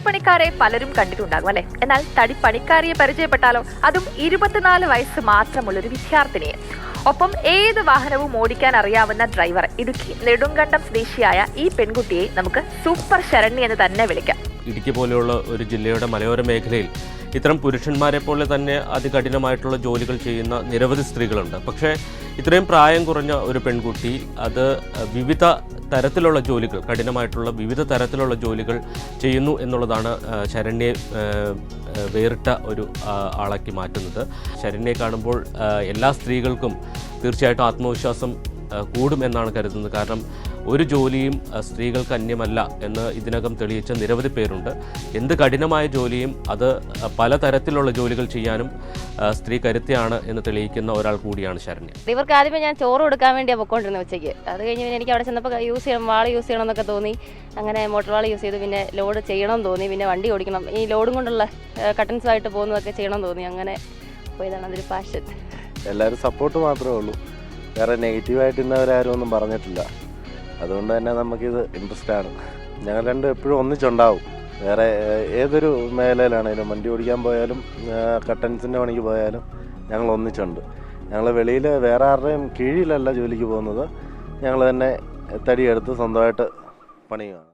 തടിപ്പണിക്കാരെ പലരും കണ്ടിട്ടുണ്ടാകും അല്ലെ. എന്നാൽ തടിപ്പണിക്കാരിയെ പരിചയപ്പെട്ടാലോ, അതും 24 വയസ്സ് മാത്രമുള്ളൊരു വിദ്യാർത്ഥിനിയെ. ഒപ്പം ഏത് വാഹനവും ഓടിക്കാൻ അറിയാവുന്ന ഡ്രൈവർ. ഇടുക്കി നെടുങ്കണ്ടം സ്വദേശിയായ ഈ പെൺകുട്ടിയെ നമുക്ക് സൂപ്പർ ശരണ്യ എന്ന് തന്നെ വിളിക്കാം. ഇടുക്കി പോലെയുള്ള ഒരു ജില്ലയുടെ മലയോര മേഖലയിൽ ഇത്തരം പുരുഷന്മാരെ പോലെ തന്നെ അതികഠിനമായിട്ടുള്ള ജോലികൾ ചെയ്യുന്ന നിരവധി സ്ത്രീകളുണ്ട്. പക്ഷേ ഇത്രയും പ്രായം കുറഞ്ഞ ഒരു പെൺകുട്ടി അത് വിവിധ തരത്തിലുള്ള ജോലികൾ, കഠിനമായിട്ടുള്ള വിവിധ തരത്തിലുള്ള ജോലികൾ ചെയ്യുന്നു എന്നുള്ളതാണ് ശരണ്യെ വേറിട്ട ഒരു ആളാക്കി മാറ്റുന്നത്. ശരണ്യെ കാണുമ്പോൾ എല്ലാ സ്ത്രീകൾക്കും തീർച്ചയായിട്ടും ആത്മവിശ്വാസം കൂടുമെന്നാണ് കരുതുന്നത്. കാരണം ഒരു ജോലിയും സ്ത്രീകൾക്ക് അന്യമല്ല എന്ന് ഇതിനകം തെളിയിച്ച നിരവധി പേരുണ്ട്. എന്ത് കഠിനമായ ജോലിയും അത് പലതരത്തിലുള്ള ജോലികൾ ചെയ്യാനും സ്ത്രീ കരുത്തിയാണ് എന്ന് തെളിയിക്കുന്ന ഒരാൾ കൂടിയാണ് ശരണ്യ. ഇവർക്ക് ആദ്യമേ ഞാൻ ചോറ് കൊടുക്കാൻ വേണ്ടിയാണ് പൊക്കോണ്ടിരുന്നത് ഉച്ചയ്ക്ക്. അത് കഴിഞ്ഞ് എനിക്ക് അവിടെ ചെന്നപ്പോൾ വാള് യൂസ് ചെയ്യണം എന്നൊക്കെ തോന്നി. അങ്ങനെ മോട്ടോർ വാള് യൂസ് ചെയ്ത് പിന്നെ ലോഡ് ചെയ്യണമെന്ന് തോന്നി. പിന്നെ വണ്ടി ഓടിക്കണം, ഈ ലോഡും കൊണ്ടുള്ള കട്ടൻസുമായിട്ട് പോകുന്നതൊക്കെ ചെയ്യണമെന്ന് തോന്നി. അങ്ങനെ പോയതാണ് അതൊരു പാഷൻ. എല്ലാവരും സപ്പോർട്ട് മാത്രമേ ഉള്ളൂ, വേറെ നെഗറ്റീവായിട്ട് ഇന്നവരാരും ഒന്നും പറഞ്ഞിട്ടില്ല. അതുകൊണ്ട് തന്നെ നമുക്കിത് ഇൻട്രസ്റ്റ് ആണ്. ഞങ്ങൾ രണ്ടും എപ്പോഴും ഒന്നിച്ചുണ്ടാവും. വേറെ ഏതൊരു മേഖലയിലാണെങ്കിലും, വണ്ടി ഓടിക്കാൻ പോയാലും കട്ടൻസിൻ്റെ പണിക്ക് പോയാലും ഞങ്ങൾ ഒന്നിച്ചുണ്ട്. ഞങ്ങൾ വെളിയിൽ വേറെ ആരുടെയും കീഴിലല്ല ജോലിക്ക് പോകുന്നത്. ഞങ്ങൾ തന്നെ തടിയെടുത്ത് സ്വന്തമായിട്ട് പണിയുകയാണ്.